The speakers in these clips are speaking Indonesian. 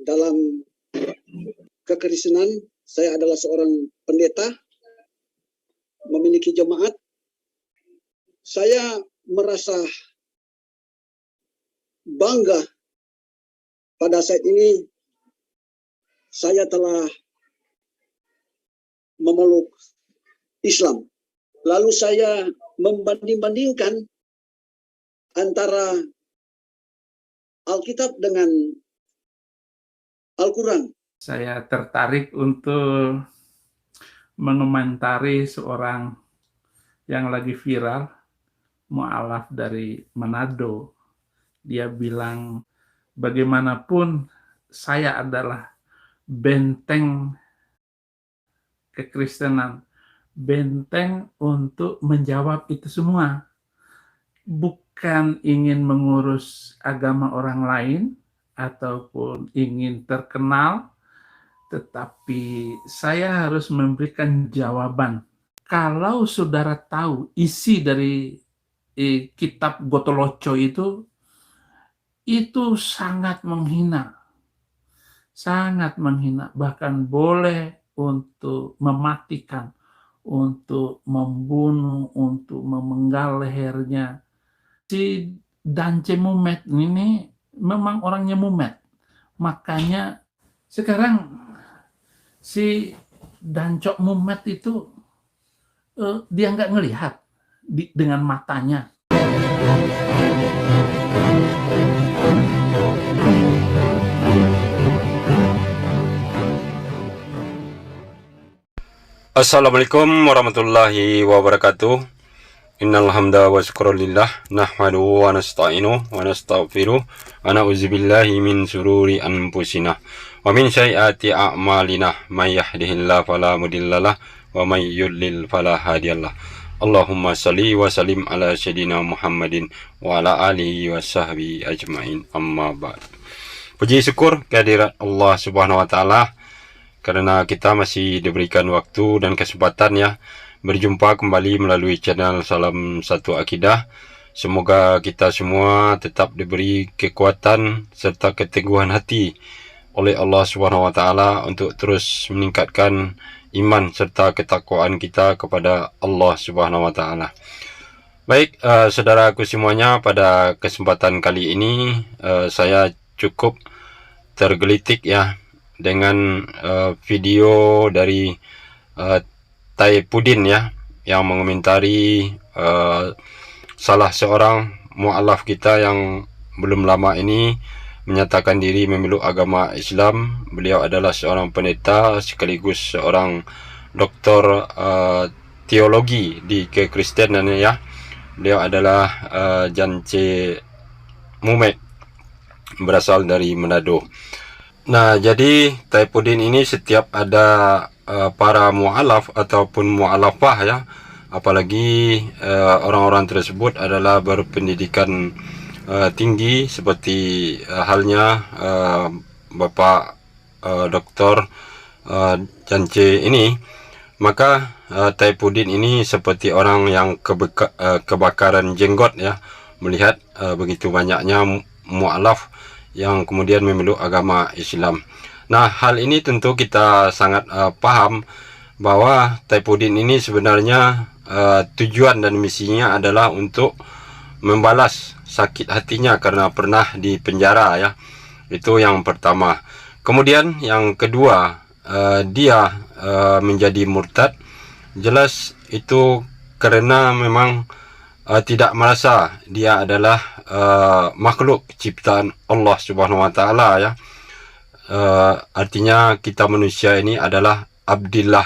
dalam kekristenan. Saya adalah seorang pendeta, memiliki jemaat. Saya merasa bangga pada saat ini saya telah memeluk Islam. Lalu saya membanding-bandingkan antara Alkitab dengan Al-Quran. Saya tertarik untuk mengomentari seorang yang lagi viral, mu'alaf dari Manado. Dia bilang, bagaimanapun saya adalah benteng kekristenan, benteng untuk menjawab itu semua. Bukan ingin mengurus agama orang lain, ataupun ingin terkenal, tetapi saya harus memberikan jawaban. Kalau saudara tahu isi dari kitab Gotoloco itu sangat menghina, bahkan boleh untuk mematikan, untuk membunuh, untuk memenggal lehernya. Si Dance Mumet ini memang orangnya mumet, makanya sekarang si Dancok Mumet itu dia nggak ngelihat dengan matanya. Assalamualaikum warahmatullahi wabarakatuh. Innal hamda wa syukrulillah nahmaduhu wa nasta'inuhu wa nastaghfiruh wa na'udzubillahi min syururi anfusina wa min sayyiati a'malina may yahdihillahu fala mudhillalah wa may yudlil fala hadiyalah. Allahumma shalli wa sallim ala sayyidina Muhammadin wa ala alihi wa sahbihi ajmain, amma ba'd. Puji syukur kehadirat Allah Subhanahu wa taala karena kita masih diberikan waktu dan kesempatan ya berjumpa kembali melalui channel Salam Satu Akidah. Semoga kita semua tetap diberi kekuatan serta keteguhan hati oleh Allah Subhanahu wa taala untuk terus meningkatkan iman serta ketakwaan kita kepada Allah Subhanahu wa taala. Baik, saudaraku semuanya, pada kesempatan kali ini saya cukup tergelitik ya dengan video dari Taipudin ya, yang mengomentari salah seorang mu'alaf kita yang belum lama ini menyatakan diri memeluk agama Islam. Beliau adalah seorang pendeta sekaligus seorang doktor teologi di kekristenan ya. Beliau adalah Jance Mumet, berasal dari Manado. Nah, jadi Taipudin ini setiap ada para mu'alaf ataupun mu'alafah ya, apalagi orang-orang tersebut adalah berpendidikan tinggi seperti halnya Bapak Dr. Jance ini, maka Taipudin ini seperti orang yang kebakaran jenggot ya, melihat begitu banyaknya mu'alaf yang kemudian memeluk agama Islam. Nah, hal ini tentu kita sangat paham bahwa Taipudin ini sebenarnya tujuan dan misinya adalah untuk membalas sakit hatinya karena pernah di penjara ya. Itu yang pertama. Kemudian yang kedua, dia menjadi murtad. Jelas itu karena memang tidak merasa dia adalah makhluk ciptaan Allah Subhanahu wa taala ya. Artinya kita manusia ini adalah abdillah,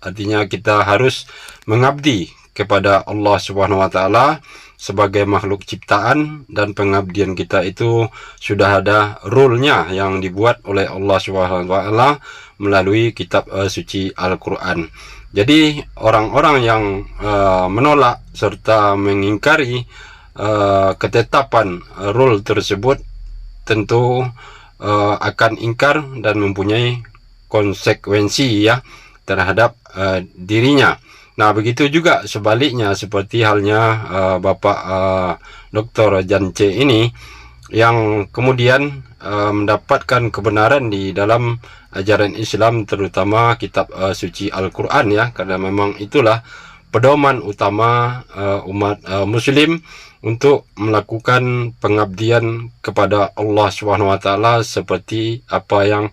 artinya kita harus mengabdi kepada Allah Subhanahu wa taala sebagai makhluk ciptaan, dan pengabdian kita itu sudah ada rule-nya yang dibuat oleh Allah Subhanahu wa taala melalui kitab suci Al-Qur'an. Jadi orang-orang yang menolak serta mengingkari ketetapan rule tersebut tentu akan ingkar dan mempunyai konsekuensi ya terhadap dirinya. Nah, begitu juga sebaliknya, seperti halnya Bapak Dr. Jance ini, yang kemudian mendapatkan kebenaran di dalam ajaran Islam, terutama kitab suci Al-Quran ya, karena memang itulah pedoman utama umat Muslim untuk melakukan pengabdian kepada Allah SWT seperti apa yang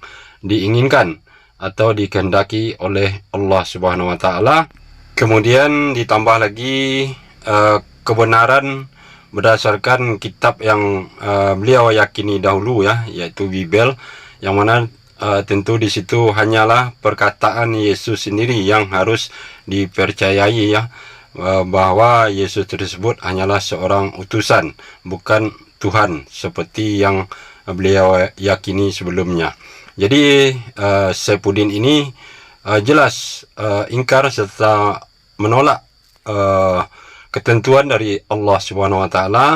diinginkan atau dikehendaki oleh Allah SWT. Kemudian ditambah lagi kebenaran berdasarkan kitab yang beliau yakini dahulu ya, yaitu Bible, yang mana tentu di situ hanyalah perkataan Yesus sendiri yang harus dipercayai ya, bahwa Yesus tersebut hanyalah seorang utusan, bukan Tuhan seperti yang beliau yakini sebelumnya. Jadi Saifuddin ini jelas ingkar serta menolak ketentuan dari Allah Subhanahu Wa Taala,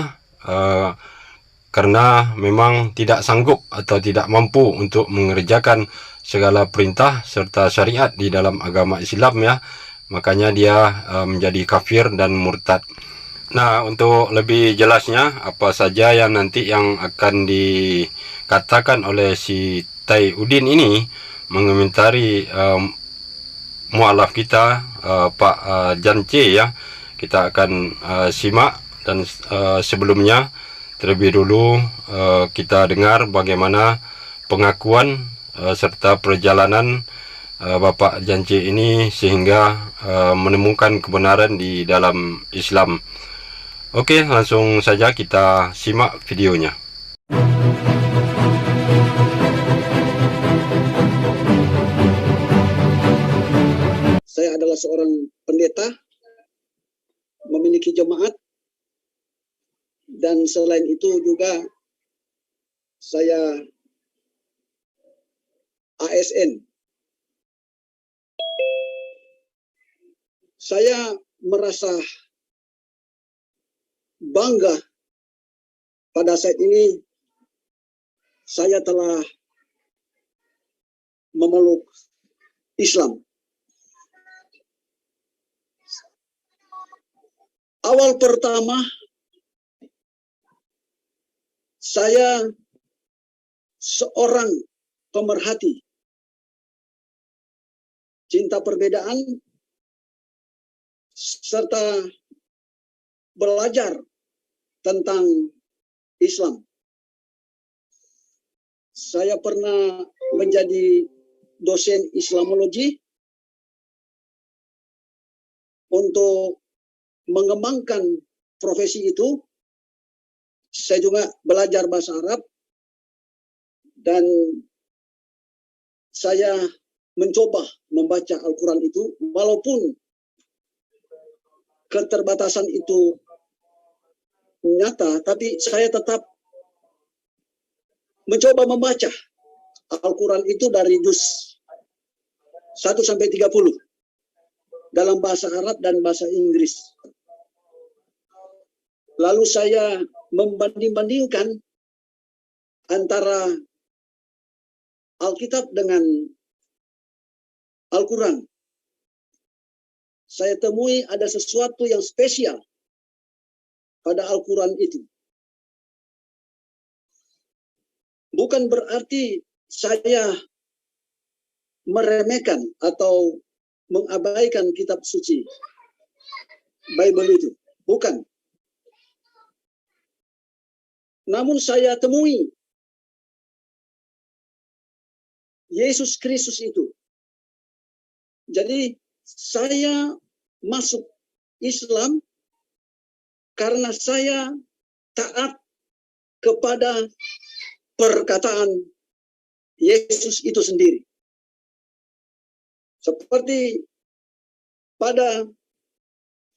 karena memang tidak sanggup atau tidak mampu untuk mengerjakan segala perintah serta syariat di dalam agama Islam ya, makanya dia menjadi kafir dan murtad. Nah, untuk lebih jelasnya apa saja yang nanti yang akan dikatakan oleh si Taiuddin ini mengomentari mualaf kita Pak Jance ya, kita akan simak, dan sebelumnya terlebih dulu kita dengar bagaimana pengakuan serta perjalanan Bapak Jance ini sehingga menemukan kebenaran di dalam Islam. Oke, langsung saja kita simak videonya. Saya adalah seorang pendeta, memiliki jemaat, dan selain itu juga saya ASN. Saya merasa bangga pada saat ini saya telah memeluk Islam. Awal pertama saya seorang pemerhati, cinta perbedaan, serta belajar tentang Islam. Saya pernah menjadi dosen Islamologi untuk mengembangkan profesi itu. Saya juga belajar bahasa Arab dan saya mencoba membaca Al-Quran itu, walaupun keterbatasan itu nyata, tapi saya tetap mencoba membaca Al-Quran itu dari juz 1 sampai 30 dalam bahasa Arab dan bahasa Inggris. Lalu saya membanding-bandingkan antara Alkitab dengan Al-Quran. Saya temui ada sesuatu yang spesial pada Al-Quran itu. Bukan berarti saya meremehkan atau mengabaikan kitab suci Bible itu. Bukan. Namun saya temui Yesus Kristus itu. Jadi saya masuk Islam karena saya taat kepada perkataan Yesus itu sendiri. Seperti pada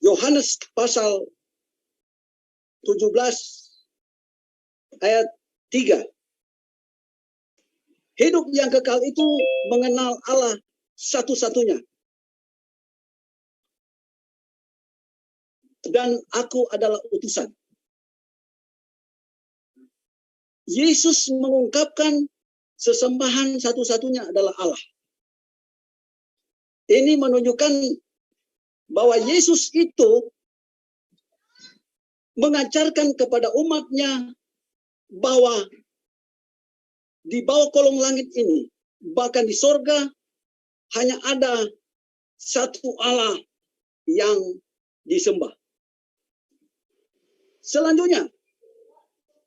Yohanes pasal 17 ayat 3. Hidup yang kekal itu mengenal Allah satu-satunya. Dan aku adalah utusan. Yesus mengungkapkan sesembahan satu-satunya adalah Allah. Ini menunjukkan bahwa Yesus itu mengajarkan kepada umatnya bahwa di bawah kolong langit ini, bahkan di sorga, hanya ada satu Allah yang disembah. Selanjutnya,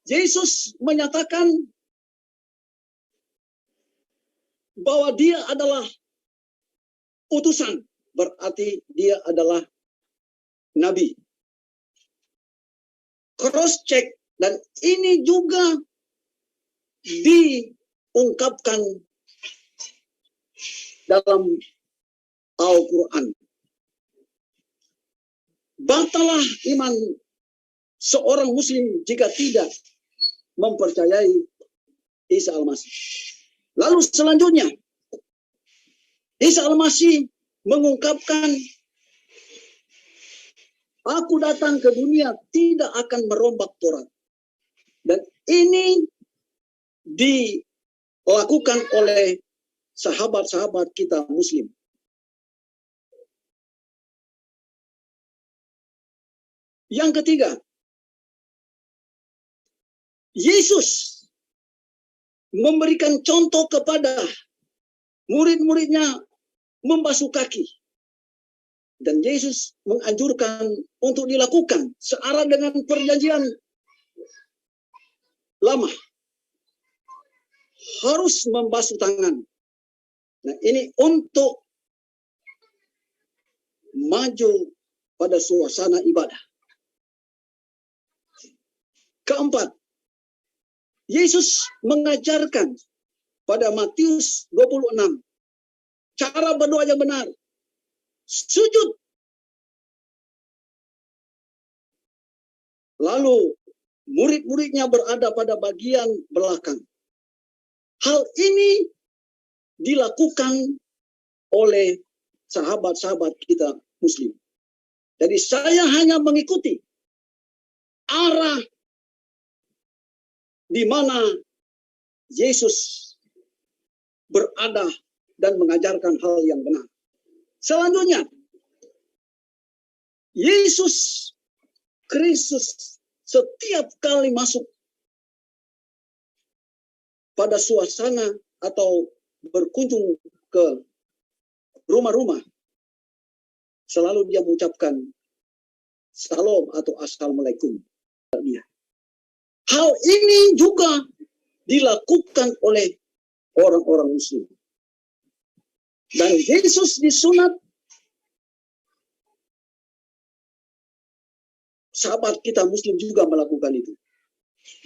Yesus menyatakan bahwa dia adalah utusan, berarti dia adalah nabi. Cross check, dan ini juga diungkapkan dalam Al-Quran. Batalah iman seorang muslim jika tidak mempercayai Isa Al-Masih. Lalu selanjutnya, Isa Al-Masih mengungkapkan, aku datang ke dunia tidak akan merombak Taurat. Dan ini dilakukan oleh sahabat-sahabat kita muslim. Yang ketiga, Yesus memberikan contoh kepada murid-muridnya membasuh kaki. Dan Yesus menganjurkan untuk dilakukan searah dengan perjanjian lama. Harus membasuh tangan. Nah, ini untuk maju pada suasana ibadah. Keempat, Yesus mengajarkan pada Matius 26 cara berdoa yang benar. Sujud. Lalu murid-muridnya berada pada bagian belakang. Hal ini dilakukan oleh sahabat-sahabat kita muslim. Jadi saya hanya mengikuti arah di mana Yesus berada dan mengajarkan hal yang benar. Selanjutnya, Yesus Kristus setiap kali masuk pada suasana atau berkunjung ke rumah-rumah, selalu dia mengucapkan salam atau assalamualaikum. Hal ini juga dilakukan oleh orang-orang muslim. Dan Yesus disunat, sahabat kita muslim juga melakukan itu.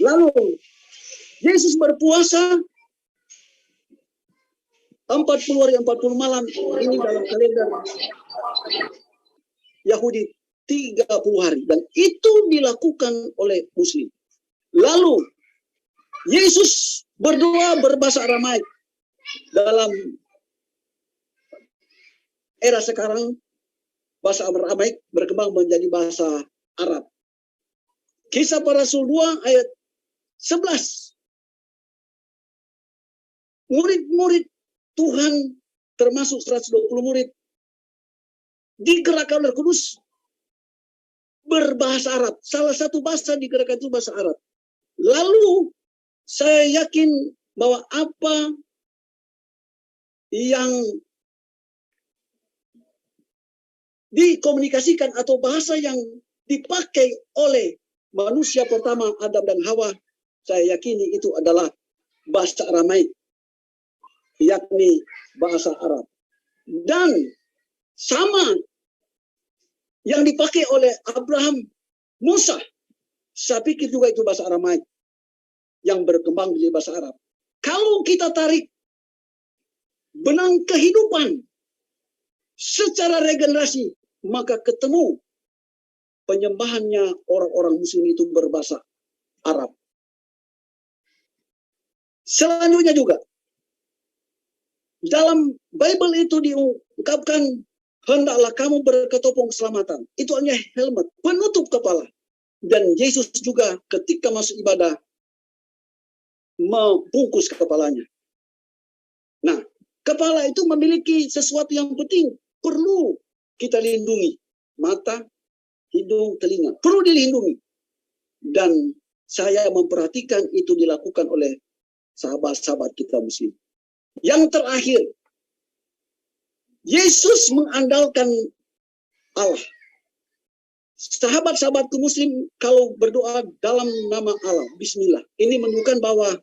Lalu Yesus berpuasa 40 hari 40 malam, ini dalam kalender Yahudi 30 hari, dan itu dilakukan oleh muslim. Lalu Yesus berdoa berbahasa Aramaik. Dalam era sekarang bahasa Aramaik berkembang menjadi bahasa Arab. Kisah Para Rasul 2 ayat 11. Murid-murid Tuhan termasuk 120 murid digerakkan oleh Kudus berbahasa Arab. Salah satu bahasa digerakkan itu bahasa Arab. Lalu saya yakin bahwa apa yang dikomunikasikan atau bahasa yang dipakai oleh manusia pertama Adam dan Hawa, saya yakini itu adalah bahasa Aramaik, yakni bahasa Arab. Dan sama yang dipakai oleh Abraham, Musa, saya pikir juga itu bahasa Aramaik yang berkembang menjadi bahasa Arab. Kalau kita tarik benang kehidupan secara regenerasi, maka ketemu penyembahannya orang-orang muslim itu berbahasa Arab. Selanjutnya juga, dalam Bible itu diungkapkan, hendaklah kamu berketopong keselamatan. Itu hanya helmet, penutup kepala. Dan Yesus juga ketika masuk ibadah, membungkus kepalanya. Nah, kepala itu memiliki sesuatu yang penting, perlu kita lindungi. Mata, hidung, telinga, perlu dilindungi. Dan saya memperhatikan itu dilakukan oleh sahabat-sahabat kita Muslim. Yang terakhir, Yesus mengandalkan Allah. Sahabat-sahabatku Muslim kalau berdoa dalam nama Allah, Bismillah, ini menunjukkan bahwa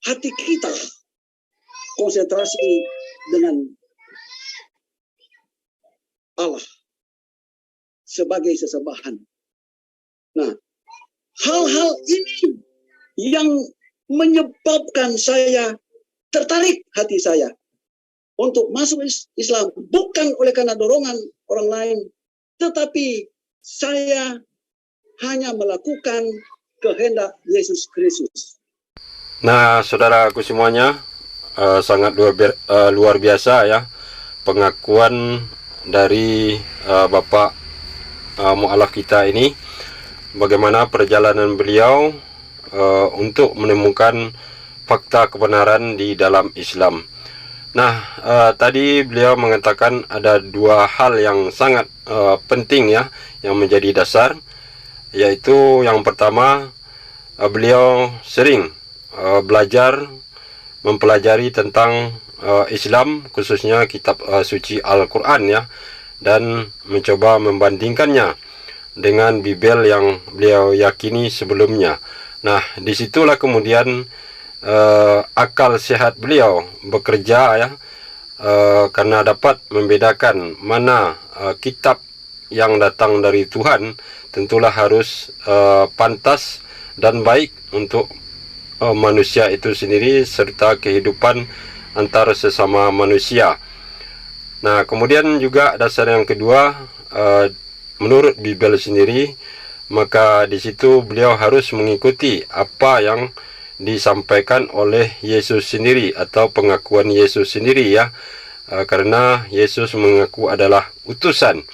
hati kita konsentrasi dengan Allah sebagai sesembahan. Nah, hal-hal ini yang menyebabkan saya tertarik hati saya untuk masuk Islam, bukan oleh karena dorongan orang lain, tetapi saya hanya melakukan kehendak Yesus Kristus. Nah, saudaraku semuanya, sangat luar biasa ya pengakuan dari Bapak mu'alaf kita ini, bagaimana perjalanan beliau untuk menemukan fakta kebenaran di dalam Islam. Nah, tadi beliau mengatakan ada dua hal yang sangat penting ya, yang menjadi dasar, yaitu yang pertama, beliau sering belajar, mempelajari tentang Islam, khususnya kitab suci Al-Quran ya, dan mencoba membandingkannya dengan Bible yang beliau yakini sebelumnya. Nah, disitulah kemudian akal sehat beliau bekerja ya, karena dapat membedakan mana kitab yang datang dari Tuhan tentulah harus pantas dan baik untuk manusia itu sendiri serta kehidupan antar sesama manusia. Nah, kemudian juga dasar yang kedua, menurut Bible sendiri, maka di situ beliau harus mengikuti apa yang disampaikan oleh Yesus sendiri atau pengakuan Yesus sendiri ya, karena Yesus mengaku adalah utusan,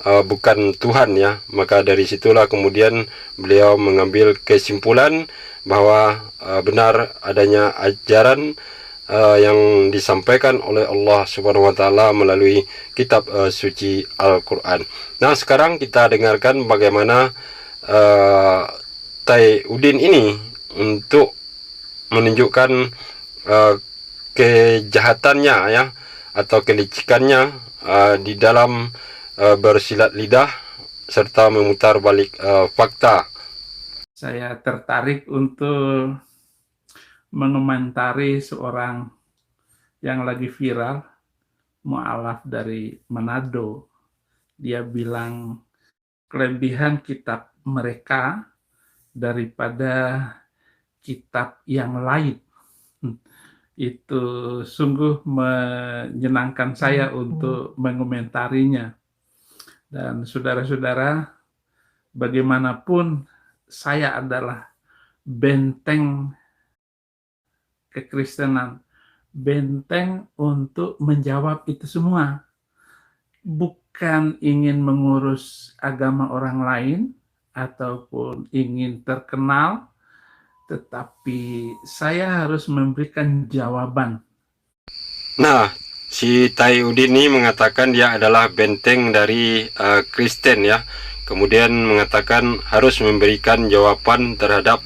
bukan Tuhan ya. Maka dari situlah kemudian beliau mengambil kesimpulan bahwa benar adanya ajaran yang disampaikan oleh Allah Subhanahu wa taala melalui kitab suci Al-Qur'an. Nah, sekarang kita dengarkan bagaimana Taiuddin ini untuk menunjukkan kejahatannya ya, atau kelicikannya di dalam bersilat lidah serta memutar balik fakta. Saya tertarik untuk mengomentari seorang yang lagi viral, mu'alaf dari Manado. Dia bilang kelebihan kitab mereka daripada kitab yang lain. Itu sungguh menyenangkan saya untuk mengomentarinya. Dan saudara-saudara, bagaimanapun saya adalah benteng kekristenan, benteng untuk menjawab itu semua. Bukan ingin mengurus agama orang lain ataupun ingin terkenal, tetapi saya harus memberikan jawaban. Nah, si Taiuddin ini mengatakan dia adalah benteng dari Kristen ya. Kemudian mengatakan harus memberikan jawaban terhadap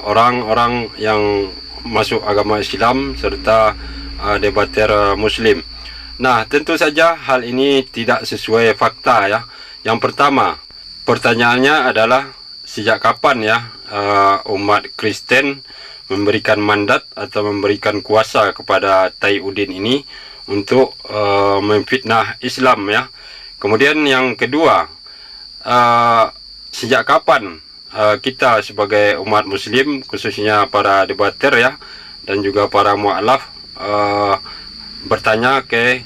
orang-orang yang masuk agama Islam serta debater Muslim. Nah, tentu saja hal ini tidak sesuai fakta ya. Yang pertama, pertanyaannya adalah sejak kapan ya umat Kristen memberikan mandat atau memberikan kuasa kepada Taiuddin ini untuk memfitnah Islam ya. Kemudian yang kedua, sejak kapan kita sebagai umat Muslim, khususnya para debater ya, dan juga para mu'alaf bertanya ke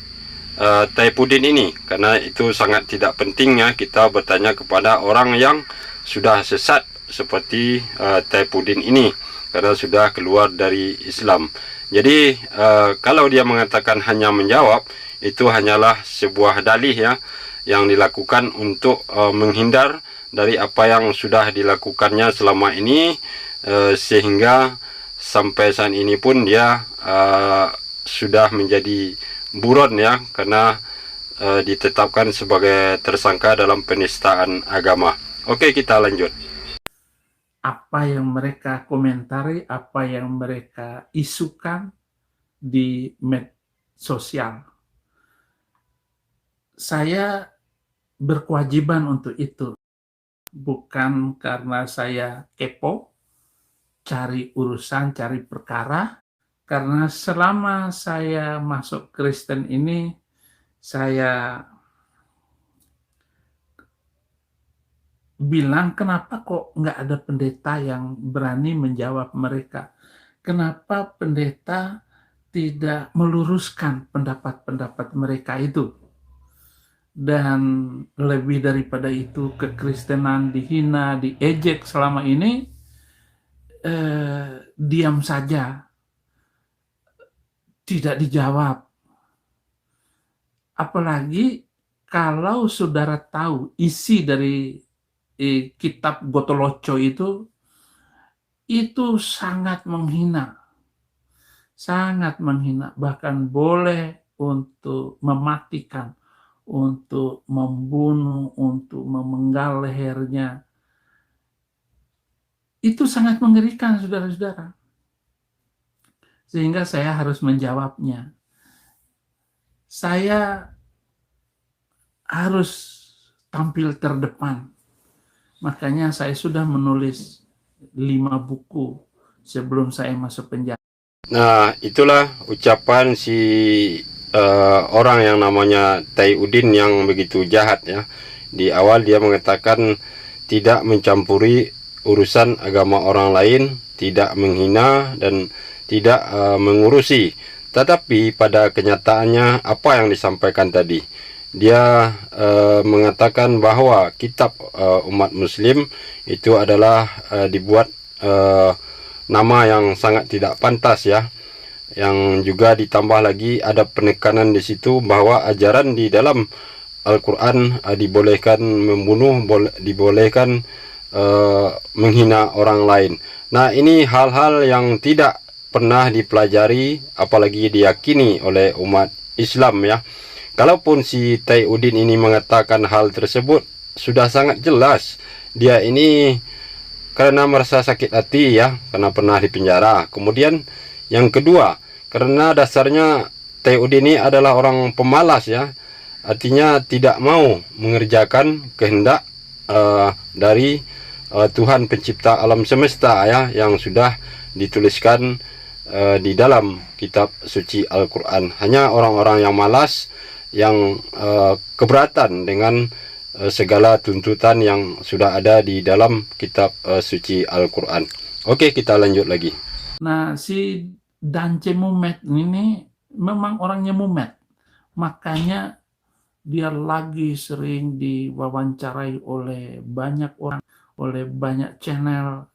Taiuddin ini, karena itu sangat tidak penting ya kita bertanya kepada orang yang sudah sesat seperti Taiuddin ini, karena sudah keluar dari Islam. Jadi kalau dia mengatakan hanya menjawab, itu hanyalah sebuah dalih ya, yang dilakukan untuk menghindar dari apa yang sudah dilakukannya selama ini, sehingga sampai saat ini pun dia sudah menjadi buron ya, karena ditetapkan sebagai tersangka dalam penistaan agama. Oke, kita lanjut. apa yang mereka komentari, apa yang mereka isukan di media sosial. Saya berkewajiban untuk itu, bukan karena saya kepo, cari urusan, cari perkara, karena selama saya masuk Kristen ini, saya bilang, kenapa kok nggak ada pendeta yang berani menjawab mereka? Kenapa pendeta tidak meluruskan pendapat-pendapat mereka itu? Dan lebih daripada itu, kekristenan dihina, diejek selama ini, diam saja, tidak dijawab. Apalagi kalau saudara tahu isi dari kitab Gotoloco itu sangat menghina, bahkan boleh untuk mematikan, untuk membunuh, untuk memenggal lehernya. Itu sangat mengerikan, saudara-saudara. Sehingga saya harus menjawabnya. Saya harus tampil terdepan. Makanya saya sudah menulis 5 buku sebelum saya masuk penjara. Nah, itulah ucapan si orang yang namanya Tai Udin yang begitu jahat ya. Di awal dia mengatakan tidak mencampuri urusan agama orang lain, tidak menghina dan tidak mengurusi. Tetapi pada kenyataannya apa yang disampaikan tadi? Dia mengatakan bahwa kitab umat muslim itu adalah dibuat nama yang sangat tidak pantas ya. Yang juga ditambah lagi ada penekanan di situ bahwa ajaran di dalam Al-Quran dibolehkan membunuh, dibolehkan menghina orang lain. Nah, ini hal-hal yang tidak pernah dipelajari apalagi diyakini oleh umat Islam ya. Kalaupun si Tai Udin ini mengatakan hal tersebut, sudah sangat jelas dia ini karena merasa sakit hati ya, karena pernah dipenjara. Kemudian yang kedua, karena dasarnya Tai Udin ini adalah orang pemalas ya, artinya tidak mau mengerjakan kehendak dari Tuhan pencipta alam semesta ya, yang sudah dituliskan di dalam kitab suci Al-Quran. Hanya orang-orang yang malas, yang keberatan dengan segala tuntutan yang sudah ada di dalam kitab suci Al-Quran. Oke, kita lanjut lagi. Nah, si Dance Mumet ini memang orangnya mumet. Makanya dia lagi sering diwawancarai oleh banyak orang, oleh banyak channel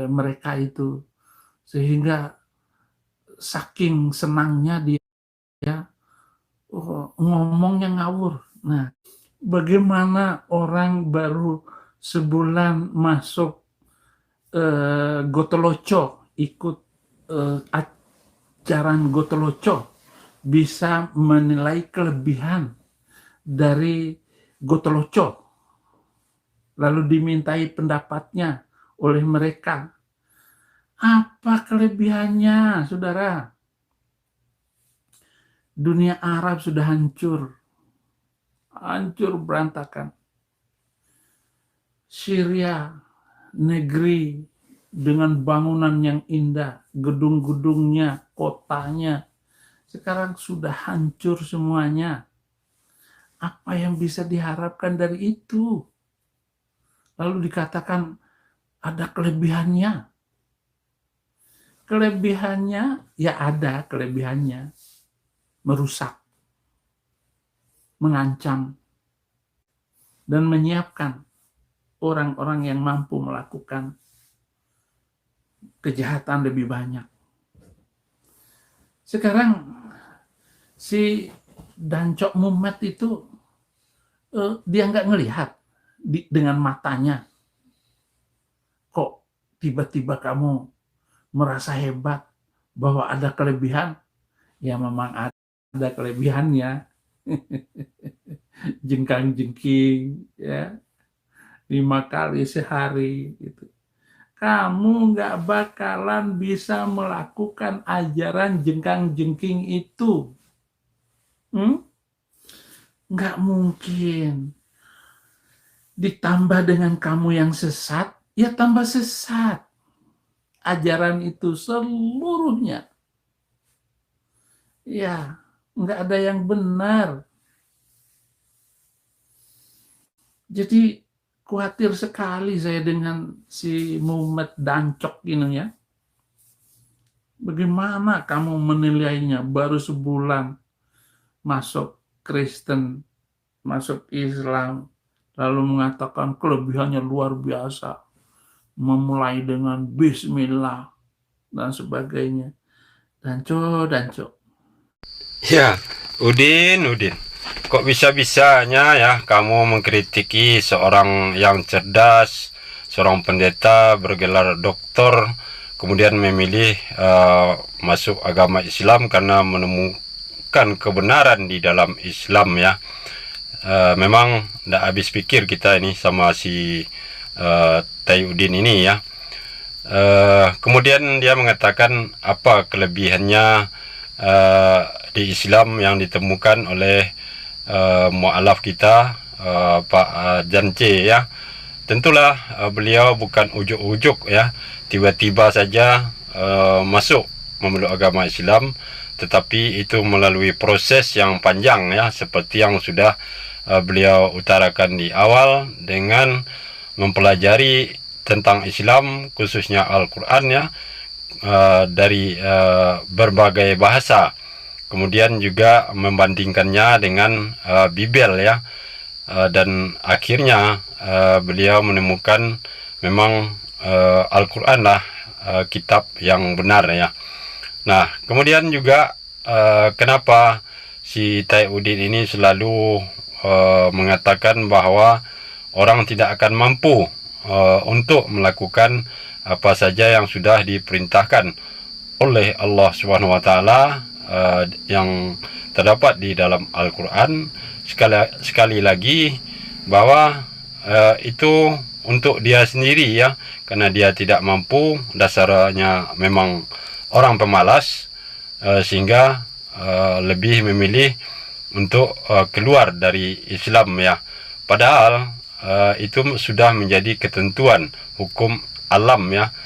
mereka itu. Sehingga saking senangnya dia ngomongnya ngawur. Nah, bagaimana orang baru sebulan masuk Gotoloco, ikut ajaran Gotoloco, bisa menilai kelebihan dari Gotoloco, lalu dimintai pendapatnya oleh mereka. Apa kelebihannya, saudara? Dunia Arab sudah hancur berantakan. Syria, negeri dengan bangunan yang indah, gedung-gedungnya, kotanya, sekarang sudah hancur semuanya. Apa yang bisa diharapkan dari itu? Lalu dikatakan ada kelebihannya. Kelebihannya, ya ada kelebihannya. Merusak, mengancam, dan menyiapkan orang-orang yang mampu melakukan kejahatan lebih banyak. Sekarang si Dancok Mumet itu dia nggak ngelihat dengan matanya. Kok tiba-tiba kamu merasa hebat bahwa ada kelebihan? Ya memang ada kelebihannya. Jengkang-jengking ya, 5 kali sehari gitu. kamu nggak bakalan bisa melakukan ajaran jengkang-jengking itu. Nggak mungkin. Ditambah dengan kamu yang sesat, ya tambah sesat. Ajaran itu seluruhnya. Ya, nggak ada yang benar. Jadi khawatir sekali saya dengan si Muhammad Dancok ini ya. Bagaimana kamu menilainya baru sebulan masuk Kristen, masuk Islam, lalu mengatakan kelebihannya luar biasa. Memulai dengan bismillah dan sebagainya. Danco. Ya, Udin. Kok bisa-bisanya ya kamu mengkritiki seorang yang cerdas, seorang pendeta bergelar doktor, kemudian memilih masuk agama Islam karena menemukan kebenaran di dalam Islam ya. Memang tidak habis pikir kita ini sama si Tayudin ini ya. Kemudian dia mengatakan apa kelebihannya di Islam yang ditemukan oleh mu'alaf kita Pak Jance ya. Tentulah beliau bukan ujuk-ujuk ya tiba-tiba saja masuk memeluk agama Islam, tetapi itu melalui proses yang panjang ya, seperti yang sudah beliau utarakan di awal dengan mempelajari tentang Islam khususnya Al-Quran ya, dari berbagai bahasa. Kemudian juga membandingkannya dengan Bible ya, dan akhirnya beliau menemukan memang Al-Quran lah kitab yang benar ya. Nah, kemudian juga kenapa si Tayudin ini selalu mengatakan bahwa orang tidak akan mampu untuk melakukan apa saja yang sudah diperintahkan oleh Allah SWT yang terdapat di dalam Al-Quran. Sekali lagi bahwa itu untuk dia sendiri ya, karena dia tidak mampu, dasarnya memang orang pemalas, sehingga lebih memilih untuk keluar dari Islam ya. Padahal itu sudah menjadi ketentuan hukum alam ya.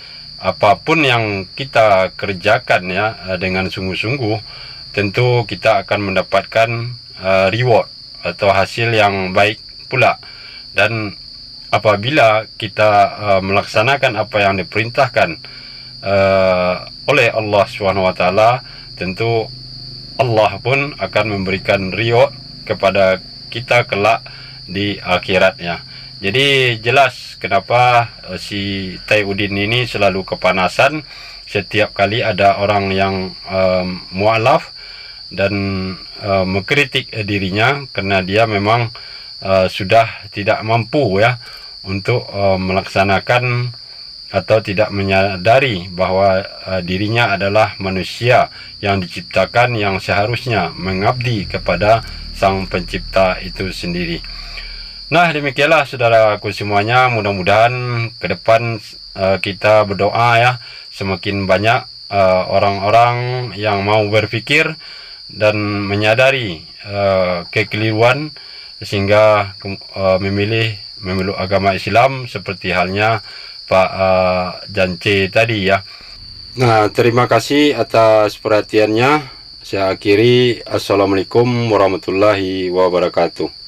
Apapun yang kita kerjakan ya dengan sungguh-sungguh, tentu kita akan mendapatkan reward atau hasil yang baik pula. Dan apabila kita melaksanakan apa yang diperintahkan oleh Allah SWT, tentu Allah pun akan memberikan reward kepada kita kelak di akhiratnya. Jadi jelas kenapa si Tayudin ini selalu kepanasan setiap kali ada orang yang mu'alaf dan mengkritik dirinya, karena dia memang sudah tidak mampu ya untuk melaksanakan atau tidak menyadari bahwa dirinya adalah manusia yang diciptakan yang seharusnya mengabdi kepada Sang Pencipta itu sendiri. Nah, demikianlah saudaraku semuanya, mudah-mudahan ke depan kita berdoa ya, semakin banyak orang-orang yang mau berpikir dan menyadari kekeliruan sehingga memilih agama Islam seperti halnya Pak Jance tadi ya. Nah, terima kasih atas perhatiannya. Saya akhiri. Assalamualaikum warahmatullahi wabarakatuh.